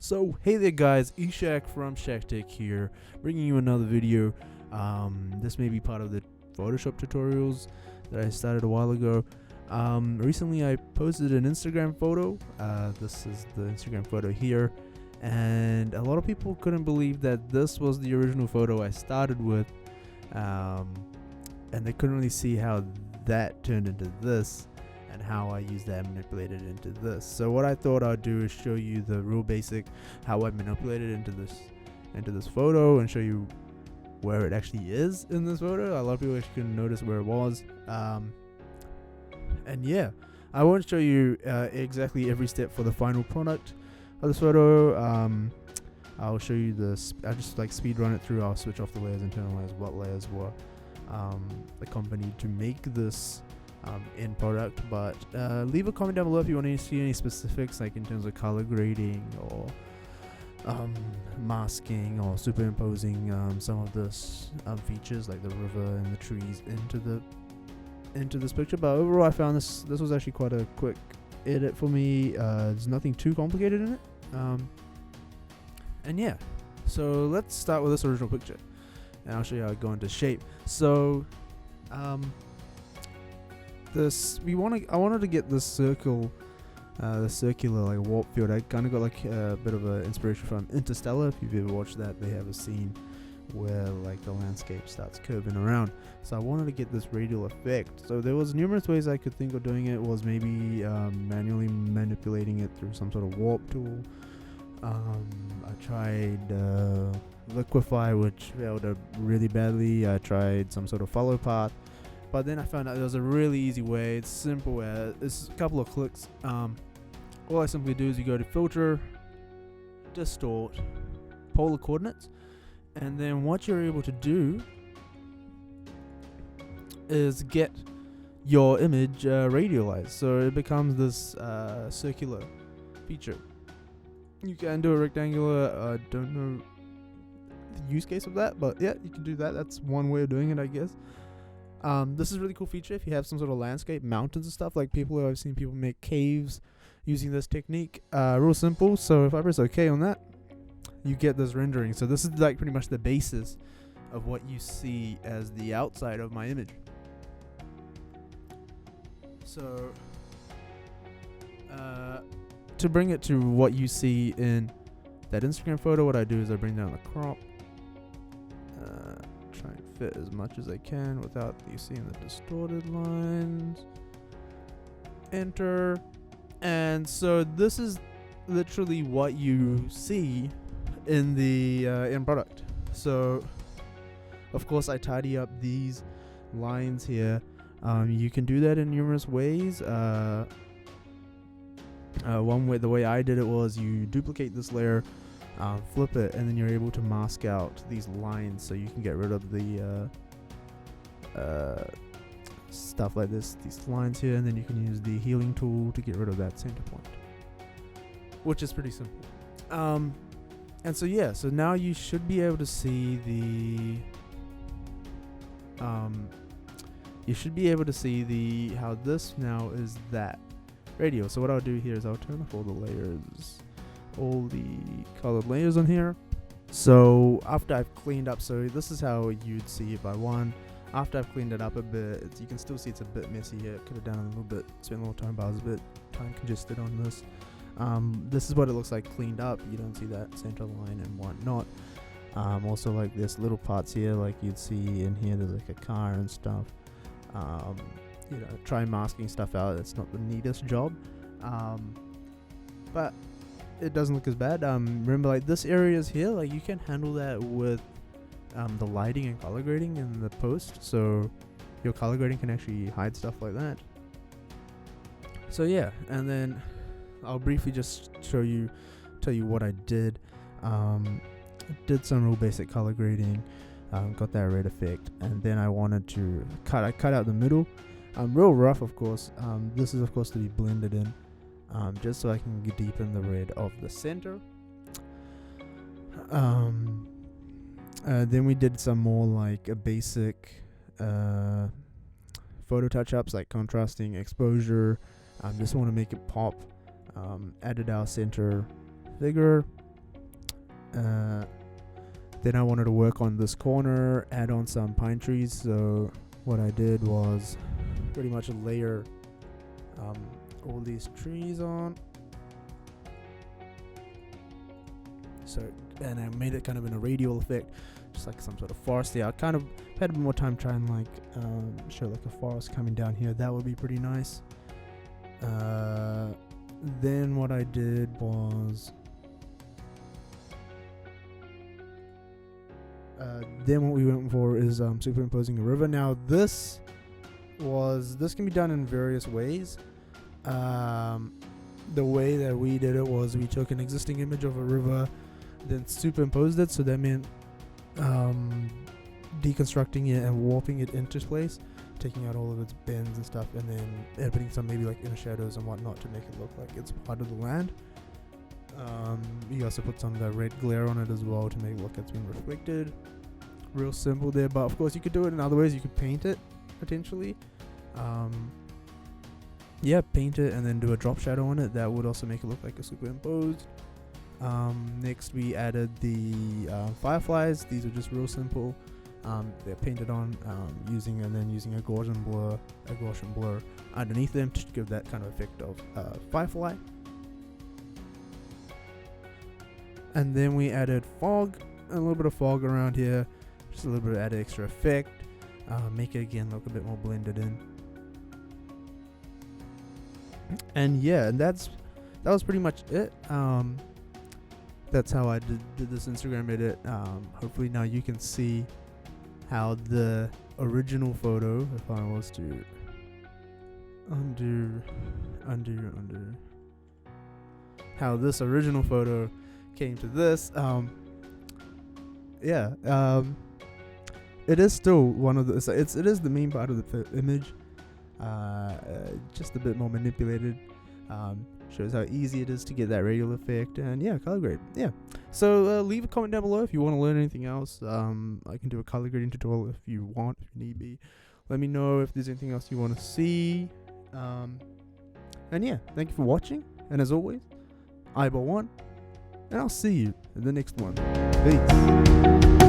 So hey there guys, Ishak from Shaqtech here, bringing you another video. This may be part of the Photoshop tutorials that I started a while ago. Recently I posted an Instagram photo. This is the Instagram photo here, and a lot of people couldn't believe that this was the original photo I started with, and they couldn't really see how that turned into this and how I use that and manipulate it into this. So what I thought I'd do is show you the real basic how I manipulated into this photo and show you where it actually is in this photo. A lot of people actually couldn't notice where it was. And yeah, I won't show you exactly every step for the final product of this photo. I'll show you this. I'll just like speed run it through. I'll switch off the layers, internalize what layers were accompanied to make this end product. But leave a comment down below if you want to see any specifics, like in terms of color grading or masking or superimposing some of this features like the river and the trees into this picture. But overall I found this was actually quite a quick edit for me. There's nothing too complicated in it, and yeah, so let's start with this original picture and I'll show you how I go into shape. So I wanted to get this circle, the circular like warp field. I kind of got like a bit of an inspiration from Interstellar. If you've ever watched that, they have a scene where like the landscape starts curving around. So I wanted to get this radial effect. So there was numerous ways I could think of doing it. Was maybe manually manipulating it through some sort of warp tool. I tried liquefy, which failed really badly. I tried some sort of follow path. But then I found out there was a really easy way. It's simple. It's a couple of clicks. All I simply do is you go to filter, distort, polar coordinates, and then what you're able to do is get your image radialized. So it becomes this circular feature. You can do a rectangular. I don't know the use case of that, but yeah, you can do that. That's one way of doing it, I guess. This is a really cool feature if you have some sort of landscape, mountains and stuff. Like I've seen people make caves using this technique. Real simple. So if I press OK on that, you get this rendering. So this is like pretty much the basis of what you see as the outside of my image. So to bring it to what you see in that Instagram photo, what I do is I bring down the crop. Try and fit as much as I can without you seeing the distorted lines. Enter. And so this is literally what you see in the end product. So of course I tidy up these lines here. You can do that in numerous ways. One way, the way I did it was you duplicate this layer, flip it, and then you're able to mask out these lines, so you can get rid of the stuff like this, these lines here, and then you can use the healing tool to get rid of that center point, which is pretty simple. And so yeah, so now you should be able to see how this now is that radial. So what I'll do here is I'll turn off all the layers, all the colored layers on here. So after I've cleaned up, so this is how you'd see it by one. After I've cleaned it up a bit, you can still see it's a bit messy here. Could have done it a little bit, spent a little time, but I was a bit time congested on this. This is what it looks like cleaned up. You don't see that center line and whatnot. Also like there's little parts here, like you'd see in here, there's like a car and stuff. Try masking stuff out. It's not the neatest job, but it doesn't look as bad. Remember, like this areas here, like you can handle that with the lighting and color grading in the post. So your color grading can actually hide stuff like that. So yeah, and then I'll briefly just tell you what I did. Did some real basic color grading, got that red effect, and then I wanted to cut out the middle. Real rough, of course. This is of course to be blended in, just so I can deepen the red of the center. Then we did some more like a basic photo touch-ups, like contrasting, exposure. Just want to make it pop. Added our center figure, Then I wanted to work on this corner, add on some pine trees. So what I did was pretty much layer all these trees on. So, and I made it kind of in a radial effect, just like some sort of forest there. I kind of had a bit more time trying like show like a forest coming down here. That would be pretty nice. Then what I did was then what we went for is superimposing the river. Now this can be done in various ways. The way that we did it was we took an existing image of a river, then superimposed it. So that meant deconstructing it and warping it into place, taking out all of its bends and stuff, and then putting some maybe like inner shadows and whatnot to make it look like it's part of the land. You also put some of that red glare on it as well to make it look like it's been reflected. Real simple there, but of course you could do it in other ways. You could paint it potentially. Paint it and then do a drop shadow on it. That would also make it look like a superimposed. Next we added the fireflies. These are just real simple. They're painted on using a Gaussian blur underneath them to give that kind of effect of firefly. And then we added fog, a little bit of fog around here, just a little bit of added extra effect, make it again look a bit more blended in. And that was pretty much it. That's how I did this Instagram edit. Hopefully now you can see how the original photo, if I was to undo, how this original photo came to this. It is still one of the, it is the main part of the image, just a bit more manipulated. Shows how easy it is to get that radial effect, and color grade. So leave a comment down below if you want to learn anything else. I can do a color grading tutorial if you want, if need be. Let me know if there's anything else you want to see. Thank you for watching, and as always, Eyeball1, and I'll see you in the next one. Peace.